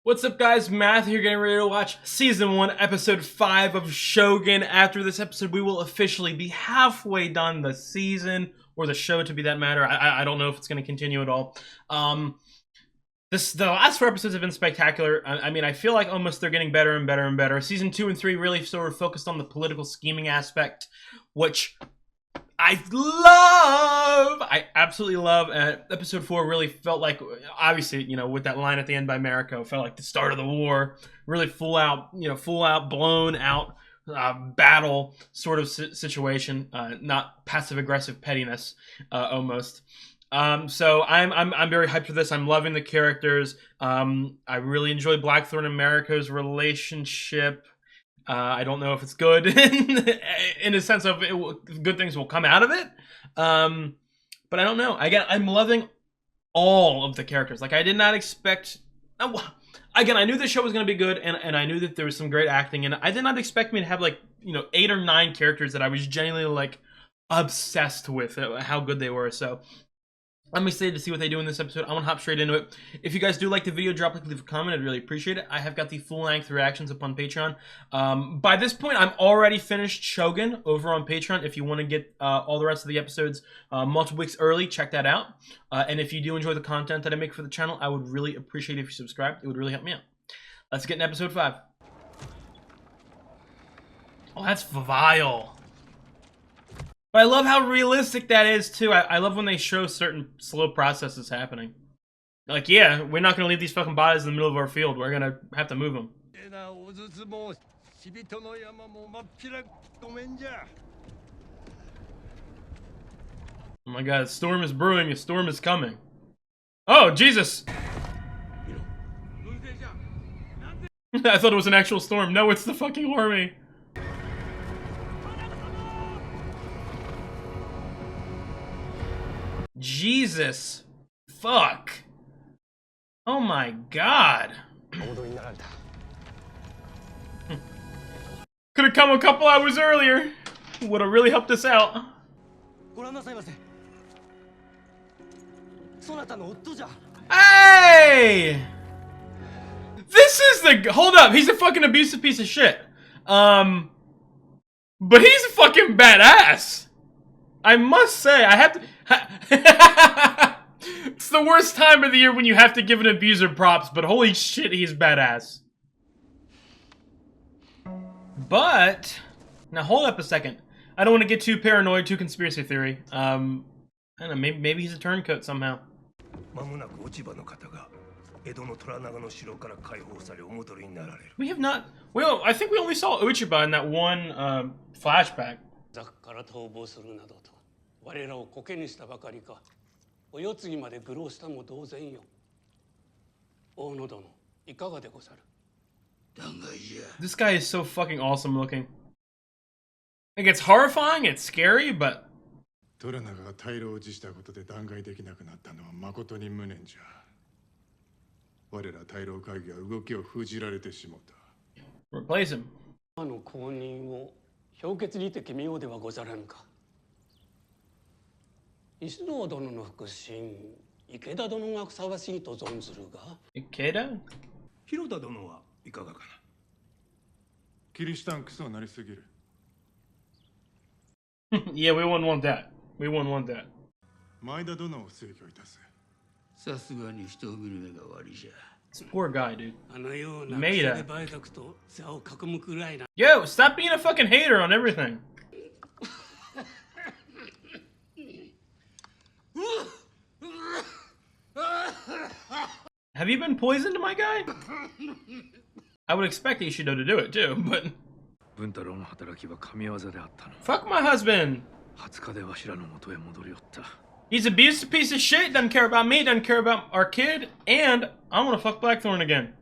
What's up, guys? Matthew here, getting ready to watch Season 1, Episode 5 of Shogun. After this episode, we will officially be halfway done the season, or the show to be that matter. I don't know if it's going to continue at all. The last 4 episodes have been spectacular. I mean, I feel like almost they're getting better and better and better. Season 2 and 3 really sort of focused on the political scheming aspect, which I love! I absolutely love. Episode 4 really felt like, obviously, you know, with that line at the end by Mariko, felt like the start of the war. Really full out, blown out battle sort of situation. Not passive aggressive pettiness, almost. So I'm very hyped for this. I'm loving the characters. I really enjoy Blackthorn and Mariko's relationship. I don't know if it's good in a sense of good things will come out of it. But I don't know. I'm loving all of the characters. Like, I did not expect... Again, I knew this show was going to be good, and I knew that there was some great acting, and I did not expect me to have, 8 or 9 characters that I was genuinely, obsessed with how good they were. So I'm excited to see what they do in this episode. I want to hop straight into it. If you guys do like the video, leave a comment. I'd really appreciate it. I have got the full-length reactions up on Patreon. By this point, I'm already finished Shogun over on Patreon. If you want to get all the rest of the episodes multiple weeks early, check that out. And if you do enjoy the content that I make for the channel, I would really appreciate it if you subscribe. It would really help me out. Let's get in episode 5. Oh, that's vile. But I love how realistic that is, too. I love when they show certain slow processes happening. Like, yeah, we're not going to leave these fucking bodies in the middle of our field. We're going to have to move them. Oh my god, a storm is brewing. A storm is coming. Oh, Jesus! I thought it was an actual storm. No, it's the fucking army. Jesus. Fuck. Oh my god. Could have come a couple hours earlier. Would have really helped us out. Hey! This is the... Hold up. He's a fucking abusive piece of shit. But he's a fucking badass. I must say, I have to... It's the worst time of the year when you have to give an abuser props, but holy shit, he's badass. But... Now, hold up a second. I don't want to get too paranoid, too conspiracy theory. I don't know, maybe he's a turncoat somehow. We have not... Well, I think we only saw Uchiba in that one flashback. This guy is so fucking awesome looking. Like, it's horrifying, it's scary, but... Replace him. Ikeda? Yeah, we wouldn't want that. We wouldn't want that. This poor guy, dude. Maida. Yo, stop being a fucking hater on everything. Have you been poisoned, my guy? I would expect Ishido to do it too, but... Fuck my husband! He's a abusive piece of shit, doesn't care about me, doesn't care about our kid, and I want to fuck Blackthorn again.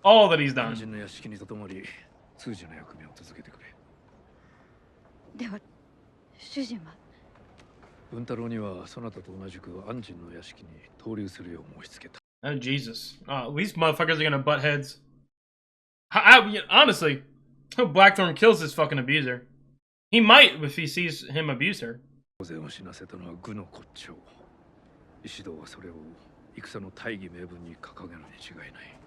All that he's done. Oh, Jesus. Oh, these motherfuckers are gonna butt heads. Honestly, I hope Blackthorn kills this fucking abuser. He might if he sees him abuse her. 当然を死なせたのは愚の骨頂。石堂はそれを戦の大義名分に掲げるに違いない。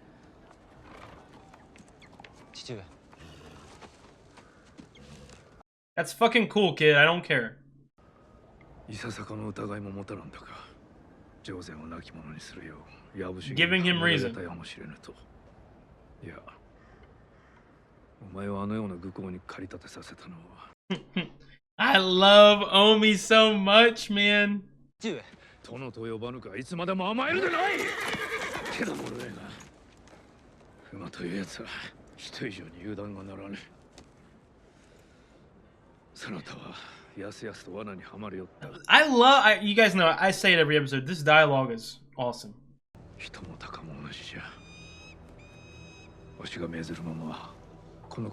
父上。That's fucking cool, kid. I don't care. いささかの疑いも持たなんだか。上善を亡き者にするよう、やぶし Giving him reason. やもしれぬと。いや、お前をあのような愚行に駆り立てさせたのは。I love Omi so much, man. 父上。殿と呼ばぬかいつまでも甘えるでない。けどもろえが、馬というやつは人以上に油断がならぬ。そなたはやすやすと罠にはまるよった。You guys know, I say it every episode. This dialogue is awesome. 人も鷹も同じじゃ。わしが命ずるまま。Yo,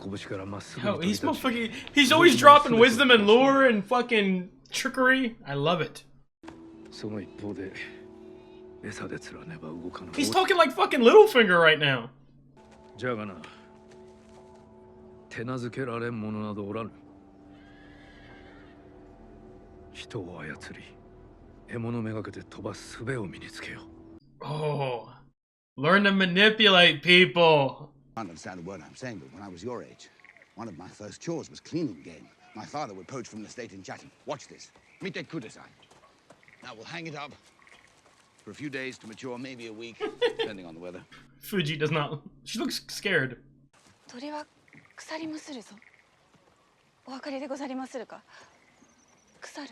he's always dropping wisdom and lore and fucking trickery. I love it. He's talking like fucking Littlefinger right now. じゃがな、手なずけられん者などおらぬ。人を操り、獲物めがけて飛ばす術を身につけよ。Oh, learn to manipulate people. I don't understand a word I'm saying, but when I was your age, one of my first chores was cleaning game. My father would poach from the estate in Chatham. Watch this. Mite kudasai. Now we'll hang it up for a few days to mature, maybe a week, depending on the weather. Fuji does not. She looks scared. 鳥は腐りむするぞ。お分かりでござりまするか。腐る。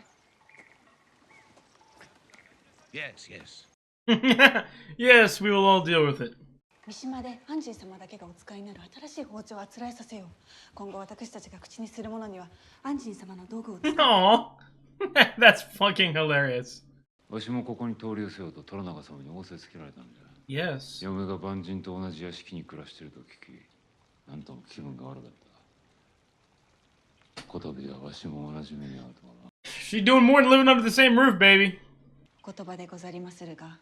Yes, yes. Yes, we will all deal with it. 三島で安心様だけがお使いになる新しい包丁をあつらえさせよう。今後私たちが口にするものには安心様の道具を使う。Aww. That's fucking hilarious. わしもここに通り寄せようと虎長様に仰せつけられたんじゃ。Yes. 嫁が万人と同じ屋敷に暮らしていると聞き、なんとも気分が悪かった。こたびはわしも同じ目に遭うとはな。She's doing more than living under the same roof, baby. 言葉でござりまするが、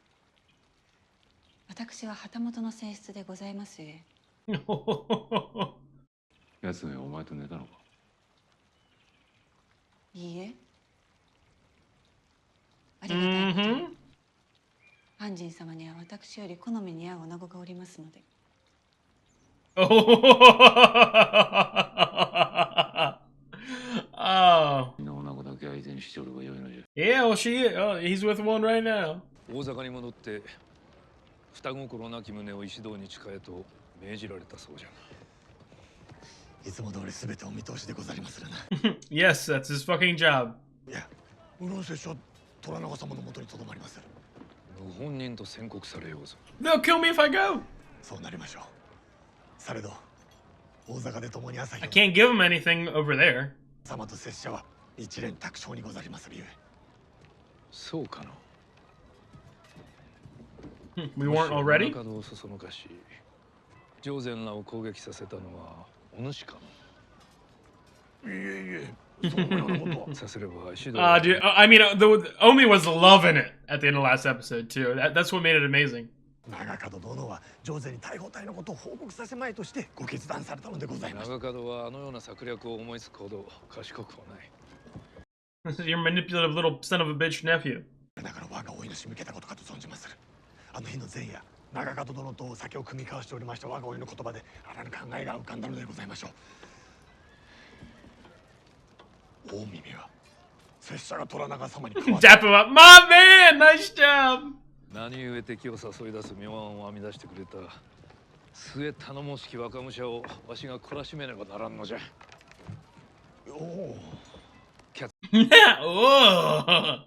私は旗本の性質でございますゆえ。奴めお前と寝たのか。いいえ。ありがたいことに。安心様には私より好みに合う女子がおりますので。Oh. Yeah, well, he's with one right now. 大阪に戻って双心なき胸を石堂に誓えと命じられたそうじゃな。いつも通りすべてお見通しでござりまするな。Yes, that's his fucking job. いや、無論拙者は虎長様のもとにとどまりまする。本人と宣告されようぞ。They'll kill me if I go. そうなりましょう。されど、大阪で共に朝日 I can't give him anything over there. 様と拙者は一連卓勝にござりまするゆえ。そうかの。We weren't already? 中野をそそのかし、上善らを攻撃させたのはお主かの。いえいえ、そのようなことは。さすれば指導。Dude, I mean, Omi was loving it at the end of the last episode too. That's what made it amazing. 長門殿は上善に逮捕隊のことを報告させまいとしてご決断されたのでございます。長門はあのような策略を思いつくほど賢くはない。This is your manipulative little son of a bitch nephew. だから我がお命向けたことかと存じまする。あの日の前夜、長門殿と酒を酌み交わしておりました我がおいの言葉であらぬ考えが浮かんだのでございましょう。大耳は拙者が虎長様に Dap him up. My man, nice job. 何故敵を誘い出す妙案を編み出してくれた末頼もしき若武者をわしが懲らしめねばならんのじゃ。おお。Oh.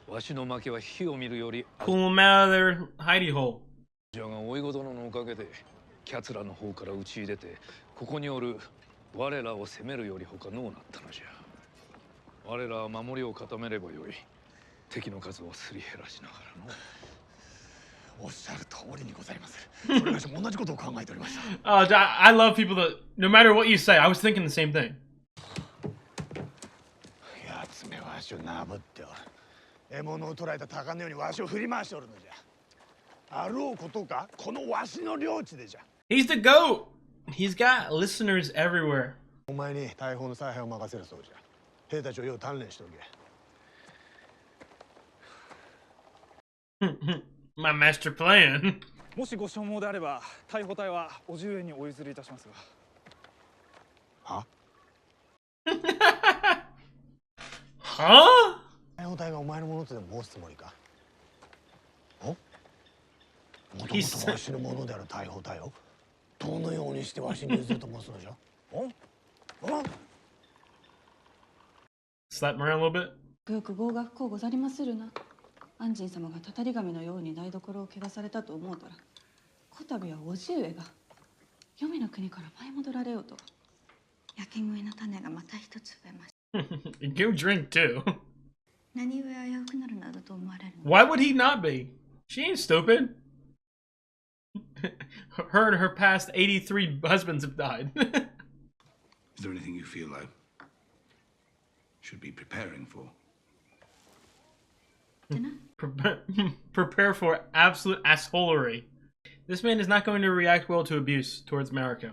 わしの負けは火を見るより Pull him out of their hidey hole. じゃがおいご殿のおかげでキャツラの方から打ち入れてここにおる我らを攻めるより他のうなったのじゃ。我らは守りを固めればよい。敵の数をすり減らしながらの。おっしゃる通りにございます。それがしも同じことを考えておりました。I love people that no matter what you say, I was thinking the same thing. やつめわしをなぶっておる。獲物を捕らえた鷹のようにわしを振り回しておるのじゃ。あろうことか、このわしの領地でじゃ。He's the GOAT. He's got listeners everywhere. お前に大砲の采配を任せるそうじゃ。兵たちをよう鍛錬しておけ。My master plan. もしご所望であれば逮捕隊はお重へにお譲りいたしますが。は？Huh? 大砲隊がお前のものとでも申すつもりか？お？もともとわしのものである大砲隊をどのようにしてわしに譲ると申すのじゃ？お？お？Slap him around a little bit. よく合学校ござりまするな。安心様がたたり神のように台所を汚されたと思うたら、こたびはおじ上が黄泉の国から舞い戻られようとは。焼け食いの種がまた一つ増えました。You drink too. 何故危うくなるなどと思われるの？ Why would he not be? She ain't stupid. Her and her past 83 husbands have died. Is there anything you feel like should be preparing for? Prepare for absolute assholery. This man is not going to react well to abuse towards Mariko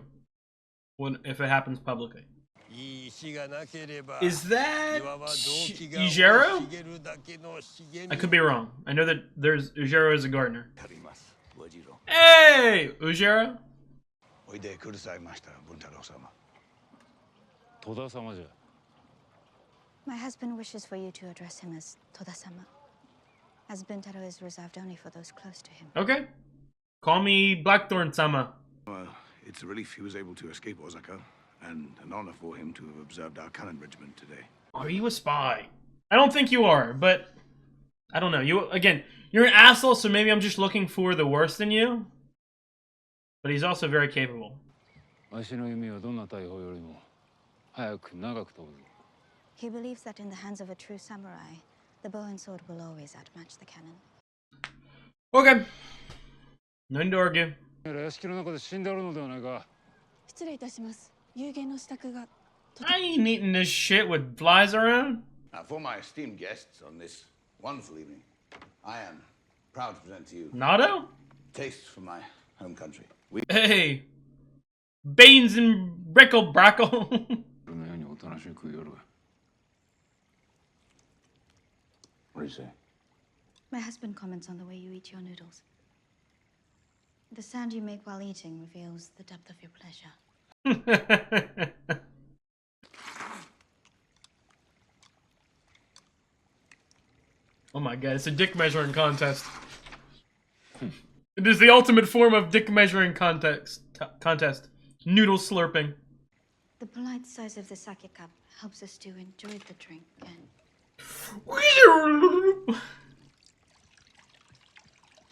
if it happens publicly. Is that Ujiro? I could be wrong. I know that there's Ujiro as a gardener. Hey, Ujiro. おいでくださいました、文太郎様。戸田様じゃ。My husband wishes for you to address him as Toda-sama, as Bintaro is reserved only for those close to him. Okay. Call me Blackthorn-sama. It's a relief he was able to escape Osaka, and an honor for him to have observed our cannon regiment today. Are you a spy? I don't think you are, but I don't know. You're an asshole, so maybe I'm just looking for the worst in you. But he's also very capable. わしの弓はどんな大砲よりも早く長く飛ぶ。 He believes that in the hands of a true samurai, the bow and sword will always outmatch the cannon. Okay. Nothing to argue. 屋敷の中で死んでおるのではないか。失礼いたします。有限の支度が。 I ain't eating this shit with flies around. Now, for my esteemed guests on this wonderful evening, I am proud to present to you Nado? tastes from my home country. Hey. Beans and Brickle Brackle. 俺のようにおとなしく食いよる。 What do you say? My husband comments on the way you eat your noodles. The sound you make while eating reveals the depth of your pleasure. Oh my god, it's a dick measuring contest. It is the ultimate form of dick measuring contest. Noodle slurping. The polite size of the sake cup helps us to enjoy the drink and...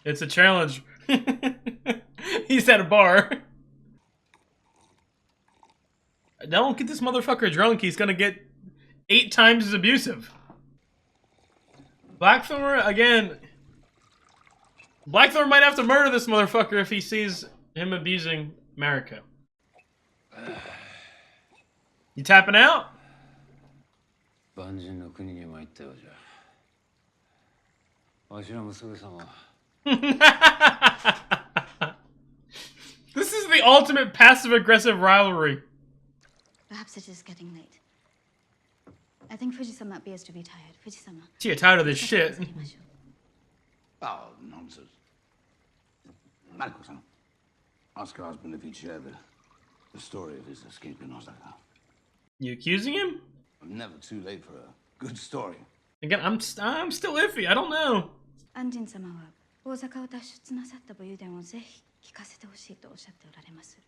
It's a challenge. He's at a bar. Don't get this motherfucker drunk. He's gonna get 8 times as abusive. Blackthorn, again. Blackthorn might have to murder this motherfucker if he sees him abusing Mariko. You tapping out? 万人の国に参ったようじゃ。わしの娘さんは。This is the ultimate passive-aggressive rivalry. Perhaps it is getting late. I think Fuji-sama appears to be tired. Fuji-sama. Gee, you're tired of this shit. Oh, nonsense. Mariko-san, ask your husband if he'd share the story of his escape in Osaka. You accusing him? I'm never too late for a good story. Again, I'm still iffy. I don't know. 安仁様は大阪を脱出なさった武勇伝をぜひ聞かせてほしいとおっしゃっておられます。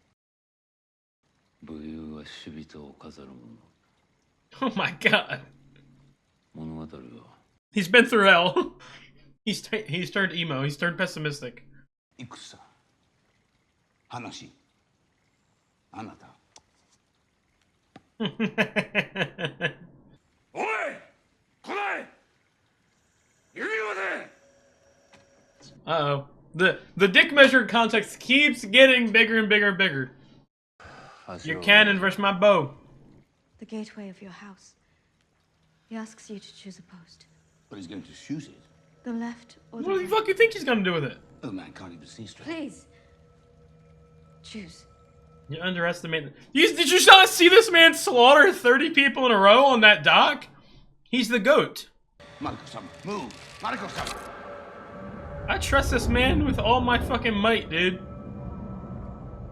武勇は死人を飾るもの。 Oh my god. 物語は He's been through hell. He's turned emo. He's turned pessimistic. 戦、話、あなた。おい、来ない。指まで。 Uh-oh. The dick measuring context keeps getting bigger and bigger and bigger. Your cannon versus my bow. The gateway of your house. He asks you to choose a post. But he's going to shoot it. The left or the What do you right. fuck you think he's gonna do with it? The man can't even see straight. Please. Choose. You underestimate. Did you not see this man slaughter 30 people in a row on that dock? He's the GOAT. Mariko-sama, move! Mariko-sama! I trust this man with all my fucking might, dude.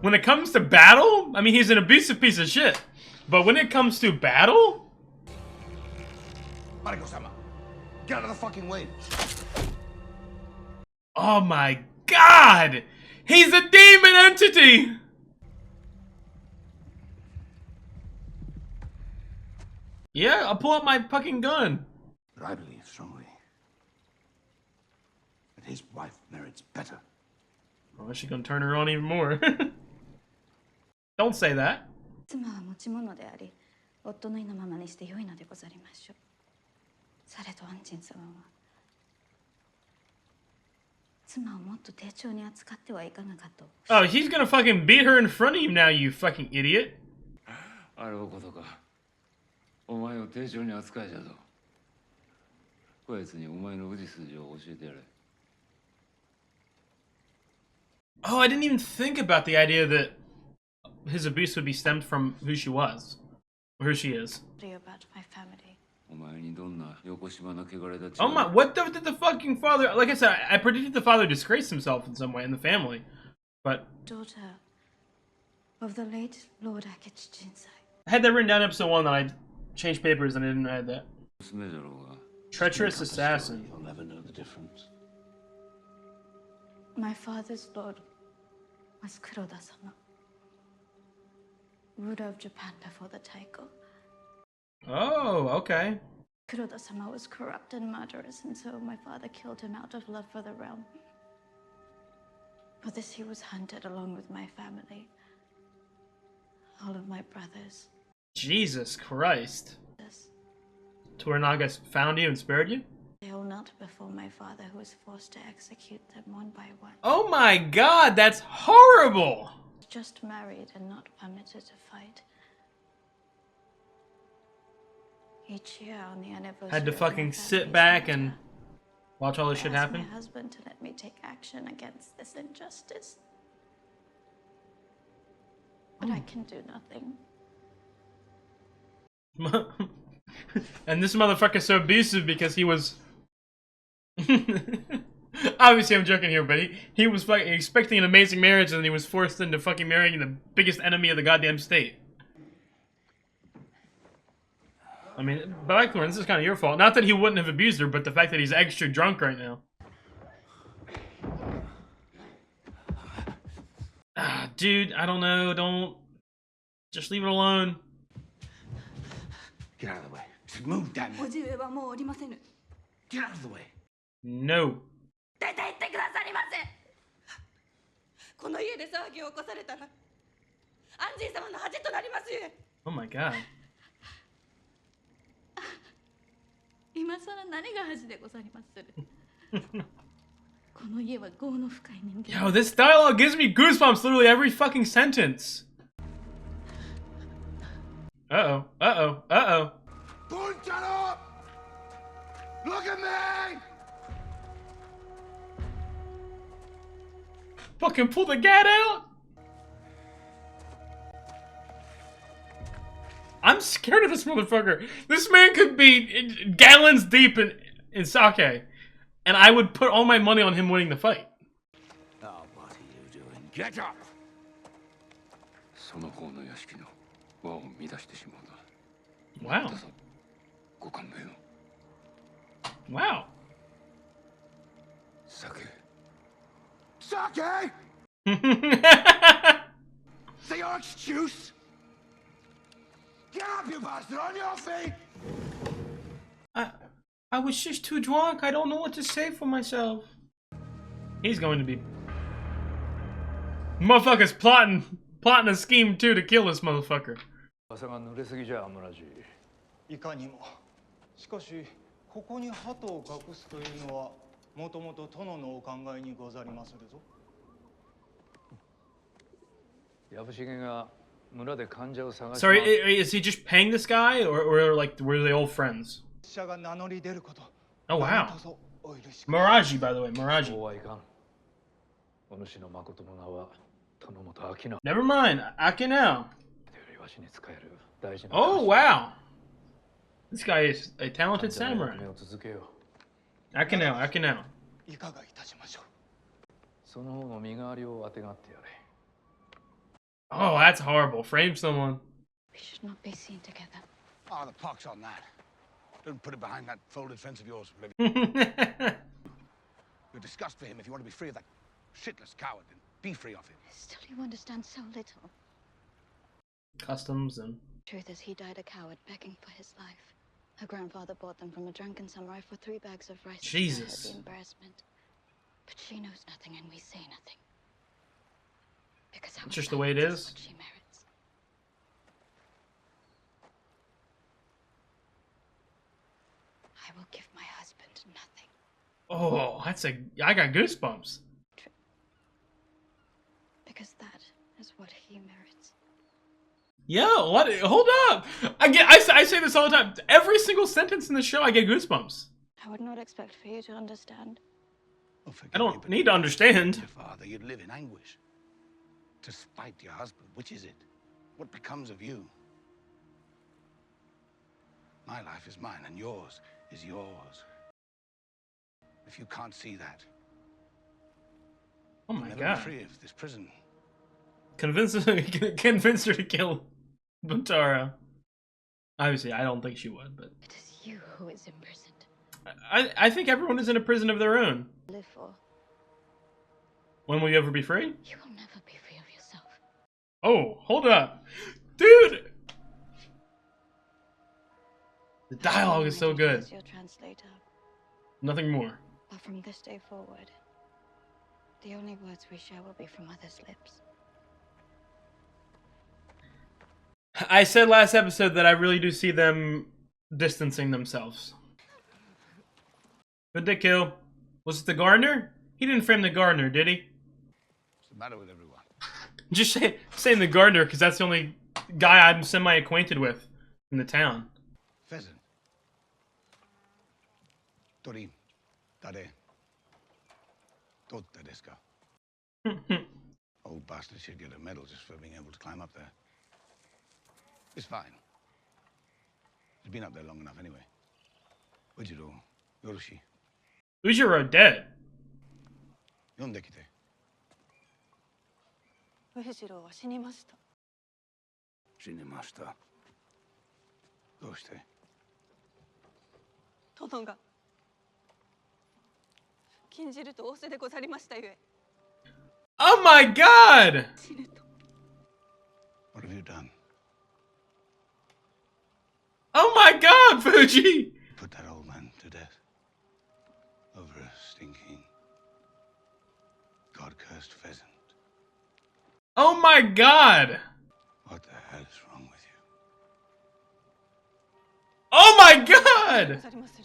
When it comes to battle, I mean, he's an abusive piece of shit. But when it comes to battle... Mariko-sama, get out of the fucking way! Oh my god! He's a demon entity! Yeah, I'll pull out my fucking gun. But I believe strongly that his wife merits better. Oh, she's gonna turn her on even more. Don't say that. 妻は持ち物であり、夫の意のままにして良いのでござりましょう。されど安心様は、妻をもっと丁重に扱ってはいかがかと。Oh, he's gonna fucking beat her in front of you now, you fucking idiot. あろうことか。お前を丁重に扱いじゃぞ。こやつにお前の氏筋を教えてやれ。Oh, I didn't even think about the idea that his abuse would be stemmed from who she was. Or who she is. About my family. お前にどんな横島な汚れたち Oh my, what did the fucking father... Like I said, I predicted the father disgraced himself in some way in the family. But... Daughter of the late Lord Akechi Jinsai. I had that written down in episode 1 that I changed papers and I didn't add that. 娘じゃろうが。 Treacherous assassin. You'll never know the difference. My father's lord was Kuroda-sama, ruler of Japan before the Taiko. Oh, okay. Kuroda-sama was corrupt and murderous, and so my father killed him out of love for the realm. For this he was hunted along with my family, all of my brothers. Jesus Christ. This. Toranaga found you and spared you? They all knelt before my father, who was forced to execute them one by one. Oh my god, that's horrible! Just married and not permitted to fight. Each year on the anniversary Had to of my fucking sit family's back murder, and watch all this shit I asked happen? my husband to let me take action against this injustice. But I can do nothing. And this motherfucker's so abusive because he was... Obviously I'm joking here, but he was fucking expecting an amazing marriage and he was forced into fucking marrying the biggest enemy of the goddamn state. I mean, Blackthorn, this is kind of your fault. Not that he wouldn't have abused her, but the fact that he's extra drunk right now. Ah, dude, I don't know, don't... Just leave it alone. Get out of the way. Just move, damn it. 叔父上はもうおりませぬ。 Get out of the way. No. 出て行ってくださりませ。この家で騒ぎを起こされたら、安心様の恥となりますゆえ。 Oh my god. 今さら何が恥でござりまする。この家は業の深い人間。 Yo, this dialogue gives me goosebumps literally every fucking sentence. Uh-oh, uh-oh, uh-oh. Buntalo! Look at me! Fucking pull the gat out? I'm scared of this motherfucker. This man could be gallons deep in sake. And I would put all my money on him winning the fight. Oh, what are you doing? Get up! その方の屋敷の輪を乱してしまうな。 Wow. どうぞご勘弁を。 Wow. Sake. Sake! Say your excuse? Get up, you bastard! On your feet! I was just too drunk. I don't know what to say for myself. He's going to be... Motherfucker's plotting a scheme too to kill this motherfucker. 朝が濡れすぎじゃ村地。いかにも。しかしここに鳩を隠すというのはもともと殿のお考えにござりまするぞ。藪重が村で患者を探し Sorry, is he just paying this guy, or like were they old friends? 者が名乗り出ること。 Oh wow, どうぞお許しく。 Miraji, by the way, Miraji. そうはいかん。お主の誠の名は Never mind. Akinao. Oh, wow. This guy is a talented samurai. Akinao. いかがいたしましょう。その方の身代わりをあてがってやれ。 Oh, that's horrible. Frame someone. We should not be seen together. Ah, the pox on that. Don't put it behind that folded fence of yours. You're disgust for him. If you want to be free of that shitless coward, then be free of him. Still, you understand so little. Customs and... Truth is, he died a coward, begging for his life. Her grandfather bought them from a drunken samurai for 3 bags of rice. Jesus. To her the embarrassment. But she knows nothing, and we say nothing. Because It's just the way it is. What she merits. I will give my husband nothing. Oh, I got goosebumps. Because that is what he merits. Yo, what? Hold up! I say this all the time. Every single sentence in the show, I get goosebumps. I would not expect for you to understand. Oh, forgive I me, don't but need to understand. Your father, you'd live in anguish. To spite your husband, which is it? What becomes of you? My life is mine, and yours is yours. If you can't see that, Oh my you'll never god. be free of this prison. Convince her to kill Buntaro. Obviously, I don't think she would, but It is you who is imprisoned. I think everyone is in a prison of their own. Live for. When will you ever be free? You will never be free of yourself. Oh, hold up. Dude! The dialogue is so good. As your translator, Nothing more. but from this day forward, the only words we share will be from others' lips. I said last episode that I really do see them distancing themselves. Who'd they kill? Was it the gardener? He didn't frame the gardener, did he? What's the matter with everyone? Just saying the gardener because that's the only guy I'm semi-acquainted with in the town. Pheasant. Tori, tare. Totta desu ka? Old bastard should get a medal just for being able to climb up there. It's fine. He's been up there long enough anyway. Ujiro, Yoroshi, Ujiro dead. yonde kite. 上次郎は死にました。Shinemashita. どうして殿が禁じると仰せでござりましたゆえ Oh my god! 死ぬと What have you done? Oh my god, Fuji! Put that old man to death. Over a stinking, God-cursed pheasant. Oh my god! What the hell is wrong with you? Oh my ご god! ざりまする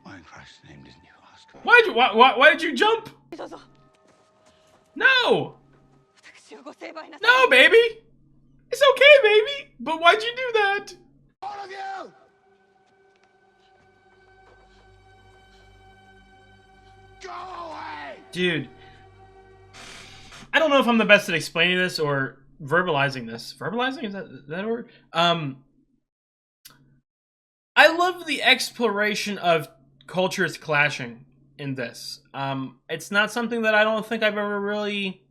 Why in Christ's name didn't you ask her? Why did you jump? どうぞ No! 私をご成敗なさい No, baby! It's okay, baby! But why'd you do that? All of you! Go away! Dude. I don't know if I'm the best at explaining this or verbalizing this. Verbalizing? Is that a word? I love the exploration of cultures clashing in this. It's not something that I don't think I've ever really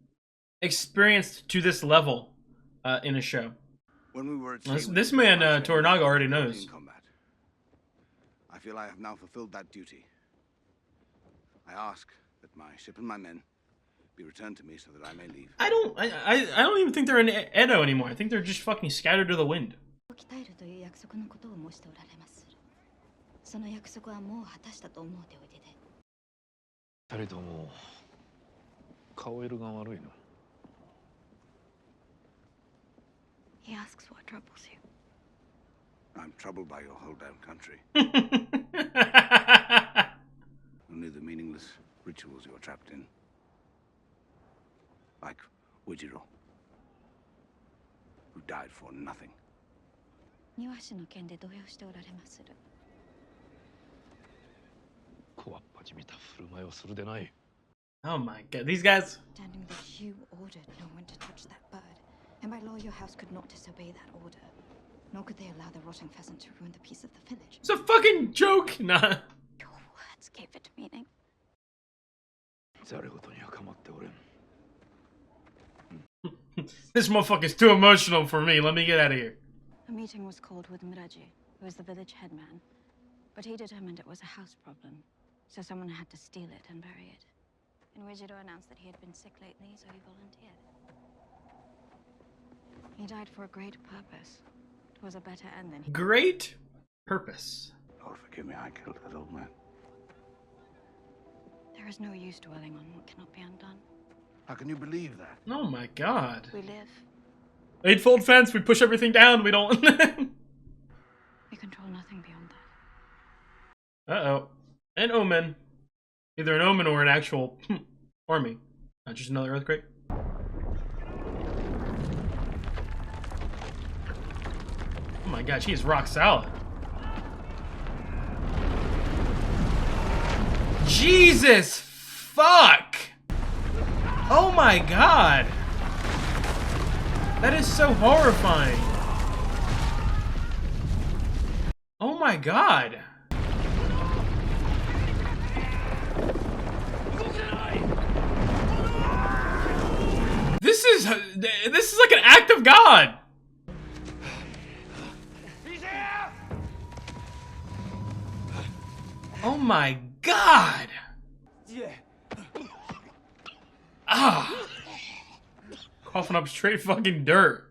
experienced to this level in a show. When we were at This man, Toranaga, already knows. In combat. I feel I have now fulfilled that duty. I ask that my ship and my men be returned to me so that I may leave. I don't even think they're in Edo anymore. I think they're just fucking scattered to the wind. 鍛えるという約束のことを申しておられまする。その約束はもう果たしたと思うておいでで。二人とも顔色が悪いの。 He asks what troubles you. I'm troubled by your whole damn country. Only the meaningless rituals you're trapped in. Like Ujiro, who died for nothing. 庭師の件で動揺しておられまする。こわっぱじみた振る舞いをするでない。Oh my god, these guys. Standing that you ordered no one to touch that bird, and by law your house could not disobey that order. Nor could they allow the rotting pheasant to ruin the peace of the village. It's a fucking joke. Nah. Your words gave it meaning. This motherfucker's too emotional for me. Let me get out of here. A meeting was called with Muraji, who was the village headman. But he determined it was a house problem, so someone had to steal it and bury it. And Wijido announced that he had been sick lately, so he volunteered. He died for a great purpose. It was a better end than he... Great purpose. Lord, forgive me, I killed that old man. There is no use dwelling on what cannot be undone. How can you believe that? Oh my god. We live. Eightfold fence, we push everything down, we don't. We control nothing beyond that. Uh-oh. An omen. Either an omen or an actual army. Not just another earthquake. Oh my god, she is rock solid. Jesus fuck! Oh my god! That is so horrifying. Oh my god. This is like an act of God. Oh my god. Ah. Coughing up straight fucking dirt.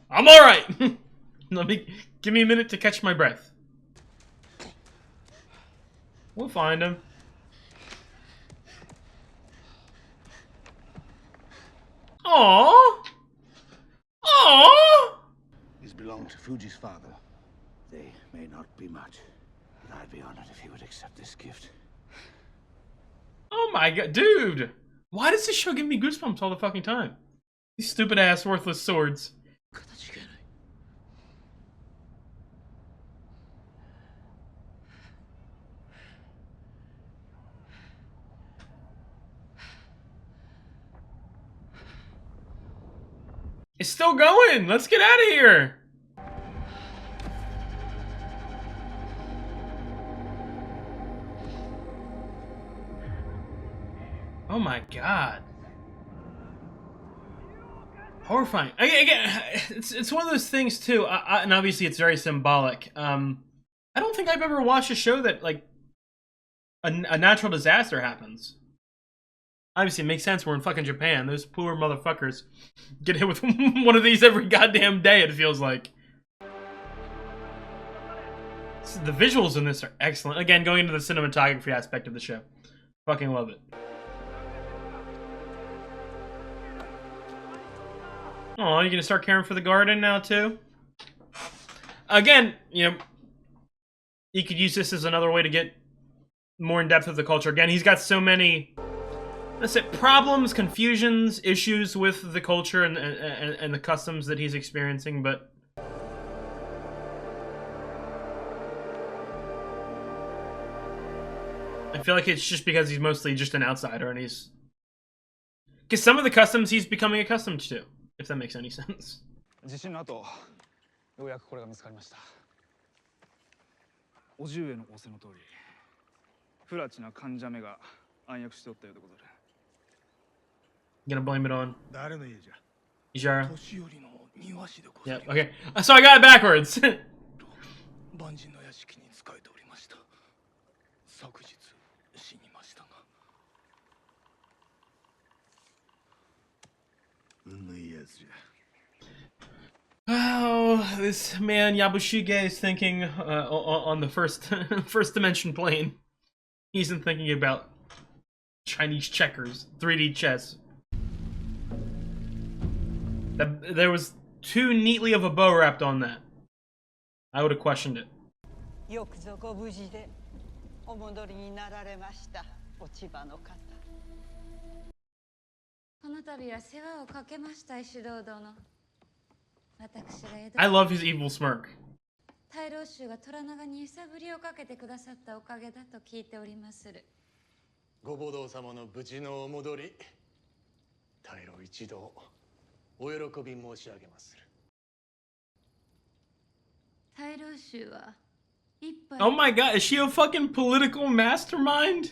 I'm alright. Give me a minute to catch my breath. We'll find him. Aww. Aww. These belong to Fuji's father. They may not be much, but I'd be honored if he would accept this gift. Oh my god, dude! Why does this show give me goosebumps all the fucking time? These stupid ass worthless swords. It's still going! Let's get out of here! Oh my god. Horrifying. Again, it's one of those things too, and obviously it's very symbolic. I don't think I've ever watched a show that, like, a natural disaster happens. Obviously it makes sense, we're in fucking Japan. Those poor motherfuckers get hit with one of these every goddamn day, it feels like. The visuals in this are excellent. Again, going into the cinematography aspect of the show. Fucking love it. Oh, you gonna start caring for the garden now too? Again, you know, he could use this as another way to get more in depth of the culture. Again, he's got so many, let's say, problems, confusions, issues with the culture and the customs that he's experiencing, but I feel like it's just because he's mostly just an outsider and he's... Because some of the customs he's becoming accustomed to, if that makes any sense. 地震の後、ようやくこれが見つかりました。叔父上の仰せの通り、不埒な患者目が暗躍しておったようでござる。I'm gonna blame it on 誰の家じゃ Ishara. 年寄りの庭師でござ Yep, る。 okay. So I got it backwards. 万人の屋敷に仕えておりました。昨日死にましたが。運のいいやつじゃ Oh, this man Yabushige is thinking on the first dimension plane. He isn't thinking about Chinese checkers, 3D chess. There was too neatly of a bow wrapped on that. I would have questioned it. よくぞご無事でお戻りになられました落ち葉の方。この度は世話をかけました石堂殿。私が江戸 I love his evil smirk. 大老衆が虎長に揺さぶりをかけてくださったおかげだと聞いておりまする。ご母堂様の無事のお戻り、大老一同お喜び申し上げまする。大老衆は一杯。 Oh my god, is she a fucking political mastermind?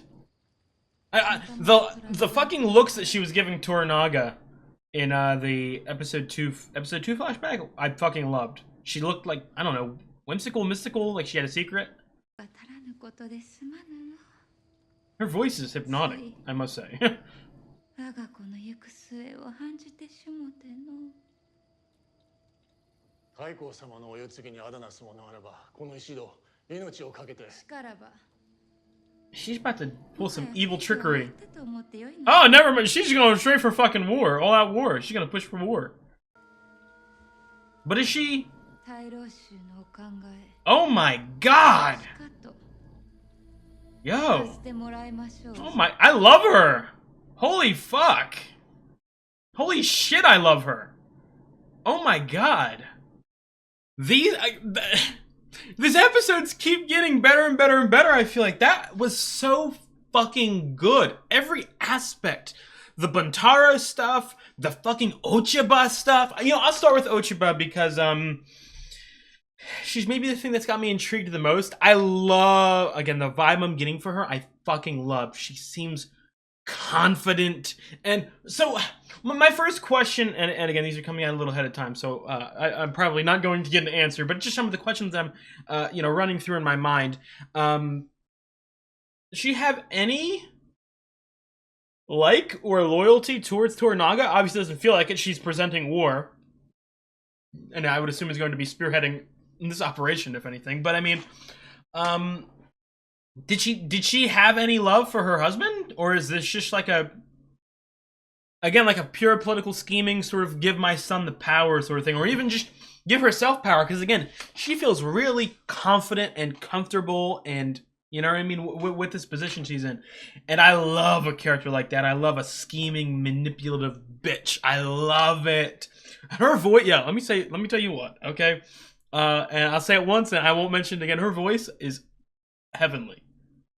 The fucking looks that she was giving Toranaga in the episode 2 flashback, I fucking loved. She looked like, I don't know, whimsical, mystical, like she had a secret. 足らぬことですまぬの。 Her voice is hypnotic, I must say. 我が子の行く末を案じてしもての。太閤様のお世継ぎにあだなすものあらば、この石堂命をかけて。しからば。 She's about to pull some evil trickery. と思ってよいの。 Oh, never mind. She's going straight for fucking war. All out war. She's gonna push for war. But is she? 大老衆のお考え。 Oh my god! しかと。 Yo. させてもらいましょう。 Oh my, I love her! Holy fuck! Holy shit, I love her! Oh my god! These episodes keep getting better and better and better. I feel like that was so fucking good. Every aspect. The Buntaro stuff, the fucking Ochiba stuff. You know, I'll start with Ochiba because, she's maybe the thing that's got me intrigued the most. I love, again, the vibe I'm getting for her, I fucking love. She seems confident. And so, my first question, and again, these are coming out a little ahead of time, so I'm probably not going to get an answer, but just some of the questions I'm, running through in my mind. Does she have any like or loyalty towards Toranaga? Obviously doesn't feel like it. She's presenting war. And I would assume is going to be spearheading this operation, if anything. But I mean, did she have any love for her husband? Or is this just like a pure political scheming sort of give my son the power sort of thing? Or even just give herself power? Because again, she feels really confident and comfortable and, you know what I mean, with this position she's in. And I love a character like that. I love a scheming, manipulative bitch. I love it. Her voice, yeah, let me tell you what, okay? And I'll say it once and I won't mention it again. Her voice is heavenly.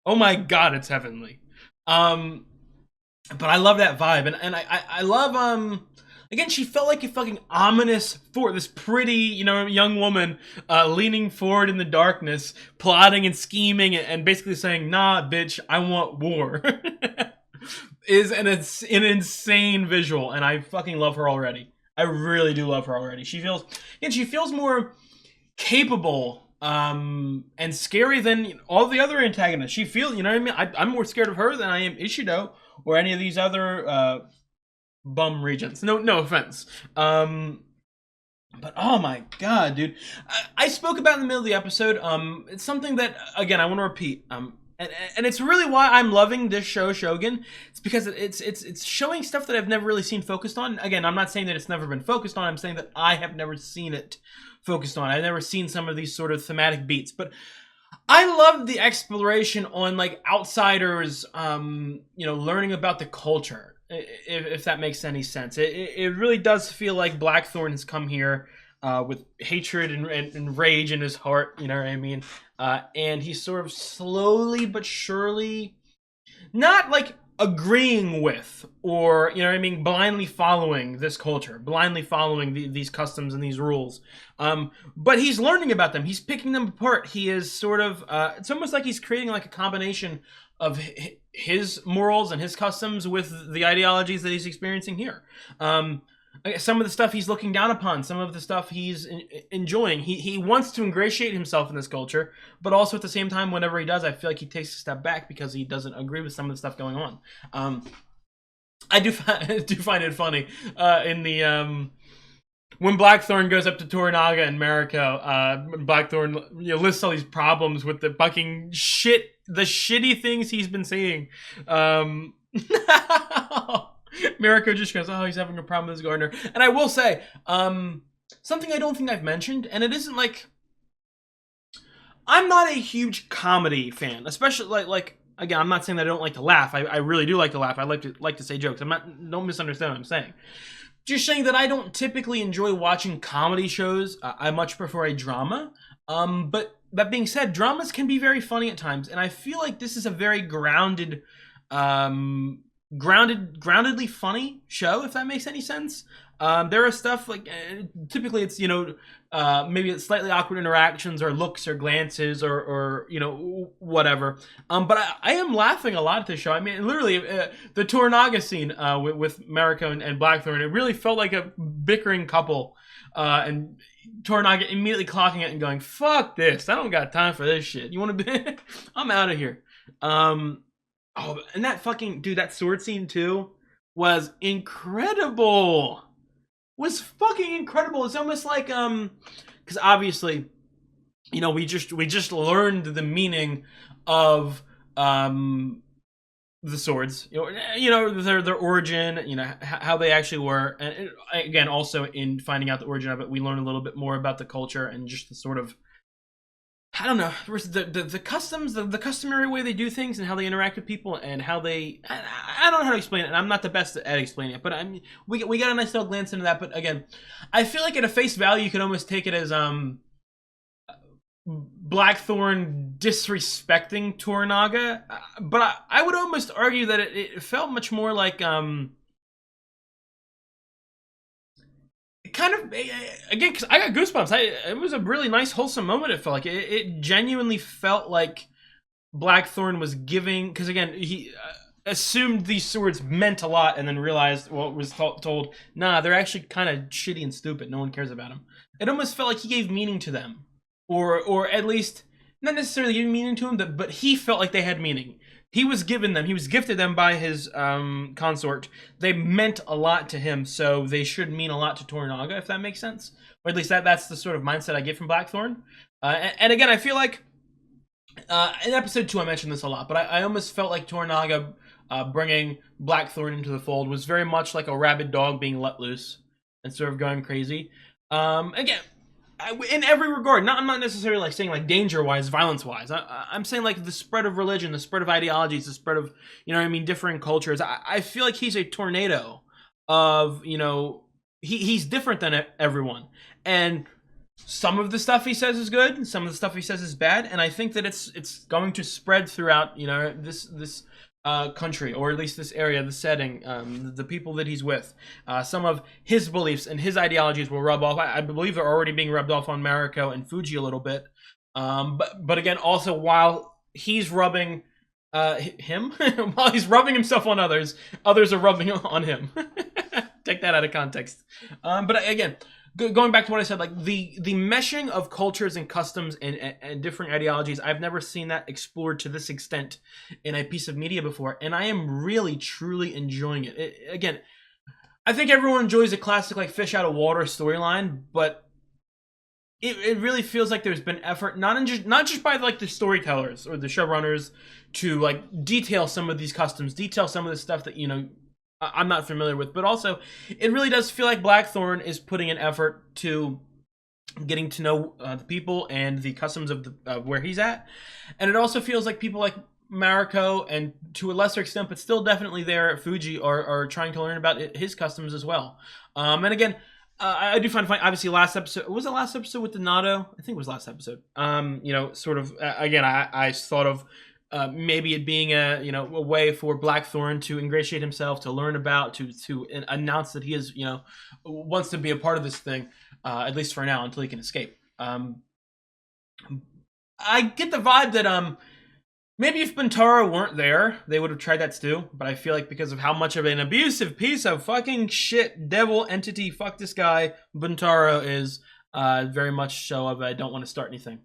Oh my god, it's heavenly. But I love that vibe. And I love, again, she felt like a fucking ominous fort. This pretty, young woman leaning forward in the darkness, plotting and scheming and basically saying, nah, bitch, I want war. Is an insane visual, and I fucking love her already. I really do love her already. She feels more capable and scary than all the other antagonists. She feels, you know what I mean? I'm more scared of her than I am Ishido or any of these other bum regents. No offense. But oh my god, dude. I spoke about in the middle of the episode. It's something that, again, I want to repeat. And it's really why I'm loving this show, Shogun. It's because it's showing stuff that I've never really seen focused on. Again, I'm not saying that it's never been focused on. I'm saying that I have never seen it focused on. I've never seen some of these sort of thematic beats. But I love the exploration on, like, outsiders, learning about the culture, if that makes any sense. It really does feel like Blackthorn has come here with hatred and rage in his heart, you know what I mean? And he's sort of slowly but surely, not like agreeing with or, you know what I mean, blindly following this culture, blindly following these customs and these rules. But he's learning about them. He's picking them apart. He is sort of, it's almost like he's creating like a combination of his morals and his customs with the ideologies that he's experiencing here. Some of the stuff he's looking down upon, some of the stuff he's enjoying. He wants to ingratiate himself in this culture, but also at the same time, whenever he does, I feel like he takes a step back because he doesn't agree with some of the stuff going on. I do find it funny in the when Blackthorn goes up to Toranaga and Mariko. Blackthorn lists all these problems with the fucking the shitty things he's been seeing. Mariko just goes, oh, he's having a problem with his gardener. And I will say, something I don't think I've mentioned, and it isn't like, I'm not a huge comedy fan, especially like again, I'm not saying that I don't like to laugh. I really do like to laugh. I like to say jokes. Don't misunderstand what I'm saying. just saying that I don't typically enjoy watching comedy shows. I much prefer a drama. But that being said, dramas can be very funny at times, and I feel like this is a very groundedly funny show, if that makes any sense. There are stuff like typically it's maybe it's slightly awkward interactions or looks or glances or whatever. But I am laughing a lot at this show. I mean, literally the Toranaga scene with Mariko and Blackthorn, it really felt like a bickering couple, and Toranaga immediately clocking it and going, "Fuck this! I don't got time for this shit. You want to be? I'm out of here." Oh, and that fucking dude, that sword scene too was incredible. Was fucking incredible. It's almost like because obviously, we just learned the meaning of the swords. Their origin. How they actually were, and again, also in finding out the origin of it, we learn a little bit more about the culture and just the sort of, I don't know, the customs, the customary way they do things and how they interact with people and how they, I don't know how to explain it, and I'm not the best at explaining it, but I mean, we got a nice little glance into that. But again, I feel like at a face value, you can almost take it as Blackthorn disrespecting Toranaga, but I would almost argue that it felt much more like kind of, again, because I got goosebumps. It was a really nice, wholesome moment. It felt like it genuinely felt like Blackthorn was giving, because again, he assumed these swords meant a lot, and then realized, well, was told, nah, they're actually kind of shitty and stupid. No one cares about them. It almost felt like he gave meaning to them, or at least not necessarily giving meaning to them, but he felt like they had meaning. He was gifted them by his consort. They meant a lot to him, so they should mean a lot to Toranaga, if that makes sense. Or at least that's the sort of mindset I get from Blackthorn. And again, I feel like in episode 2 I mentioned this a lot, but I almost felt like Toranaga bringing Blackthorn into the fold was very much like a rabid dog being let loose and sort of going crazy. Again, in every regard, I'm not necessarily like saying like danger-wise, violence-wise. I'm saying like the spread of religion, the spread of ideologies, the spread of, differing cultures. I feel like he's a tornado of, he's different than everyone. And some of the stuff he says is good, and some of the stuff he says is bad. And I think that it's going to spread throughout, this country, or at least this area, the setting, the people that he's with. Some of his beliefs and his ideologies will rub off. I believe they're already being rubbed off on Mariko and Fuji a little bit. But again, also while he's rubbing him, while he's rubbing himself on others are rubbing on him. Take that out of context. But again, going back to what I said, like the meshing of cultures and customs and different ideologies, I've never seen that explored to this extent in a piece of media before, and I am really, truly enjoying it. Again, I think everyone enjoys a classic like fish out of water storyline, but it really feels like there's been effort, not just by like the storytellers or the showrunners, to like detail some of these customs, detail some of the stuff that I'm not familiar with, but also it really does feel like Blackthorn is putting an effort to getting to know the people and the customs of where he's at, and it also feels like people like Mariko, and to a lesser extent, but still definitely there, Fuji, are trying to learn about his customs as well. And again, I do find obviously last episode, was it last episode with the Nado? I think it was last episode. Sort of again, I thought of maybe it being a way for Blackthorn to ingratiate himself, to learn about, to announce that he is wants to be a part of this thing, at least for now, until he can escape. I get the vibe that maybe if Buntaro weren't there, they would have tried that too. But I feel like because of how much of an abusive piece of fucking shit, devil entity, fuck this guy, Buntaro is, very much so of I don't want to start anything,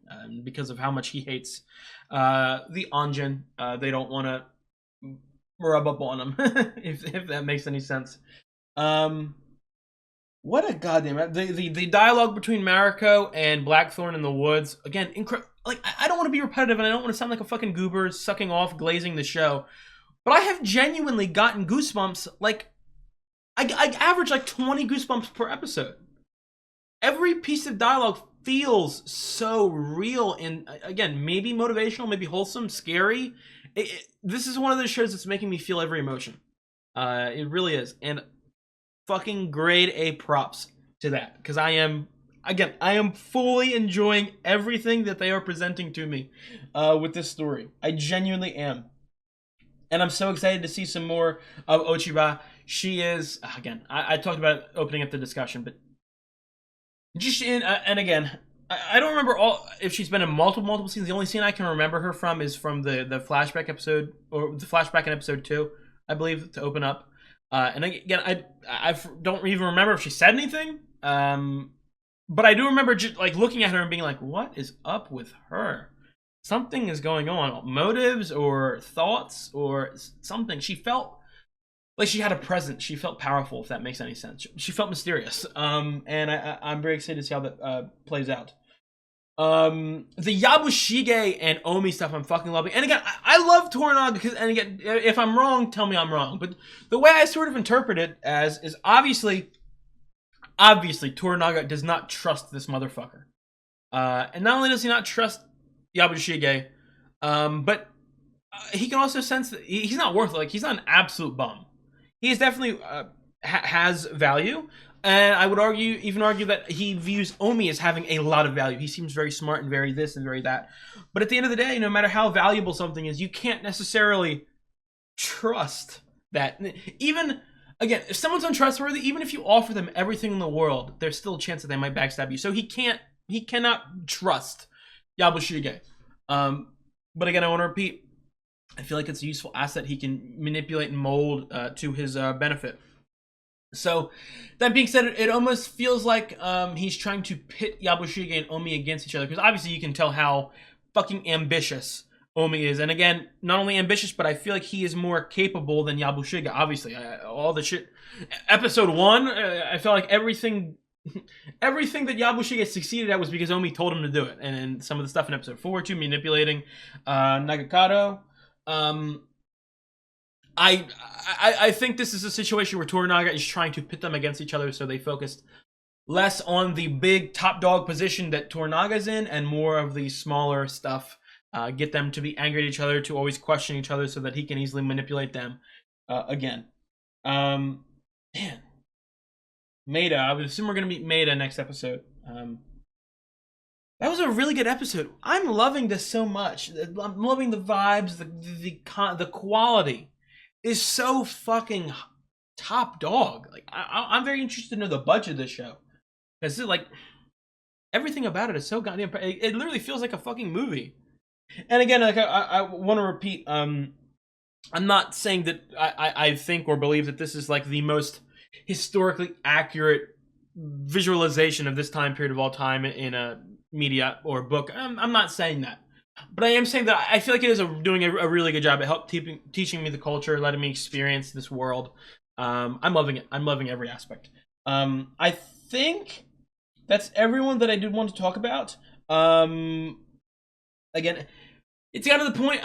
because of how much he hates the Anjin. They don't want to rub up on him, if that makes any sense. What a goddamn the dialogue between Mariko and Blackthorn in the woods, again, like I don't want to be repetitive, and I don't want to sound like a fucking goober sucking off, glazing the show, but I have genuinely gotten goosebumps. Like I average like 20 goosebumps per episode. Every piece of dialogue feels so real, and again, maybe motivational, maybe wholesome, scary. This is one of those shows that's making me feel every emotion. It really is, and fucking grade A props to that, because I am fully enjoying everything that they are presenting to me with this story. I genuinely am. And I'm so excited to see some more of Ochiba. She is, again, I talked about it opening up the discussion, but just in, and again, I don't remember if she's been in multiple scenes. The only scene I can remember her from is from the flashback episode, or the flashback in episode 2, I believe, to open up. And again, I don't even remember if she said anything. But I do remember just like looking at her and being like, what is up with her? Something is going on. Motives or thoughts or something. She felt like she had a presence. She felt powerful, if that makes any sense. She felt mysterious. And I'm very excited to see how that plays out. The Yabushige and Omi stuff I'm fucking loving. And again, I love Toranaga because, and again, if I'm wrong, tell me I'm wrong. But the way I sort of interpret it as is obviously Toranaga does not trust this motherfucker. And not only does he not trust Yabushige, but he can also sense that he's not worth it. Like, he's not an absolute bum. He is definitely has value. And I would even argue that he views Omi as having a lot of value. He seems very smart and very this and very that. But at the end of the day, no matter how valuable something is, you can't necessarily trust that. Even, again, if someone's untrustworthy, even if you offer them everything in the world, there's still a chance that they might backstab you. So he cannot trust Yabushige. But again, I want to repeat, I feel like it's a useful asset he can manipulate and mold to his benefit. So, that being said, it almost feels like he's trying to pit Yabushige and Omi against each other. Because obviously you can tell how fucking ambitious Omi is. And again, not only ambitious, but I feel like he is more capable than Yabushige. Obviously, all the shit. Episode 1, I felt like everything that Yabushige succeeded at was because Omi told him to do it. And some of the stuff in episode 4, too, manipulating Nagakado. I think this is a situation where Toranaga is trying to pit them against each other, so they focused less on the big top dog position that Toranaga's in and more of the smaller stuff. Get them to be angry at each other, to always question each other so that he can easily manipulate them again. Man. Maida. I would assume we're going to meet Maida next episode. That was a really good episode. I'm loving this so much. I'm loving the vibes, the quality is so fucking top dog. Like, I'm very interested to know the budget of this show, because like everything about it is so goddamn. It literally feels like a fucking movie. And again, like I want to repeat, I'm not saying that I think or believe that this is like the most historically accurate visualization of this time period of all time in a media or book. I'm not saying that. But I am saying that I feel like it is doing a really good job at teaching me the culture, letting me experience this world. I'm loving it. I'm loving every aspect. I think that's everyone that I did want to talk about. Again, it's gotten to the point.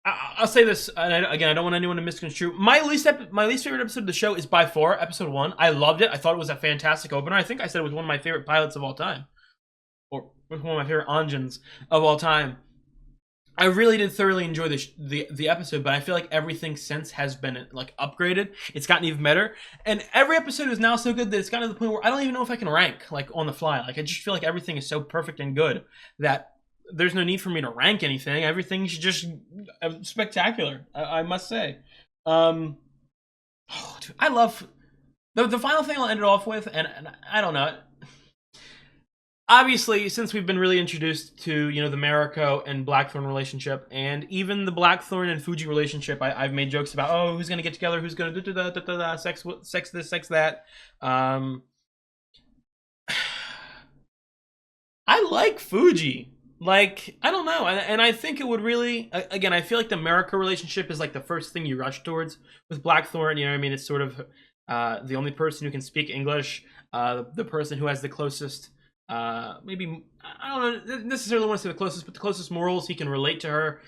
I'll say this, and I don't want anyone to misconstrue. My least favorite episode of the show is by far episode 1. I loved it. I thought it was a fantastic opener. I think I said it was one of my favorite pilots of all time, or one of my favorite engines of all time. I really did thoroughly enjoy the episode, but I feel like everything since has been like upgraded. It's gotten even better, and every episode is now so good that it's gotten to the point where I don't even know if I can rank like on the fly. Like, I just feel like everything is so perfect and good that there's no need for me to rank anything. Everything's just spectacular, I must say. Dude, I love the final thing I'll end it off with, and I don't know. Obviously, since we've been really introduced to, you know, the Mariko and Blackthorn relationship, and even the Blackthorn and Fuji relationship, I've made jokes about, oh, who's gonna get together, who's gonna sex this, sex that. I like Fuji. Like, I don't know, and I think it would really, again, I feel like the Mariko relationship is like the first thing you rush towards with Blackthorn. You know what I mean? It's sort of the only person who can speak English, the person who has the closest, maybe, I don't know, necessarily want to say the closest, but the closest morals. He can relate to her.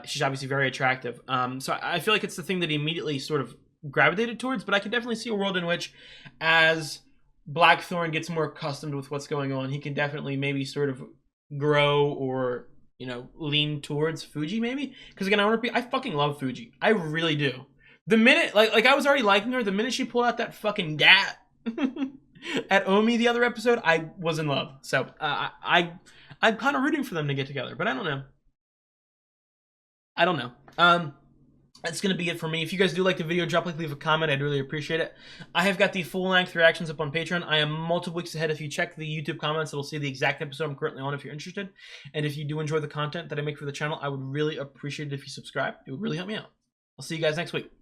She's obviously very attractive. So I feel like it's the thing that he immediately sort of gravitated towards, but I can definitely see a world in which, as Blackthorn gets more accustomed with what's going on, he can definitely maybe sort of grow or, you know, lean towards Fuji maybe. Because again, I fucking love Fuji. I really do. The minute, like I was already liking her. The minute she pulled out that fucking gat at Omi the other episode, I was in love. So I'm kind of rooting for them to get together, but I don't know. That's going to be it for me. If you guys do like the video, drop a like, leave a comment. I'd really appreciate it. I have got the full-length reactions up on Patreon. I am multiple weeks ahead. If you check the YouTube comments, it'll see the exact episode I'm currently on if you're interested. And if you do enjoy the content that I make for the channel, I would really appreciate it if you subscribe. It would really help me out. I'll see you guys next week.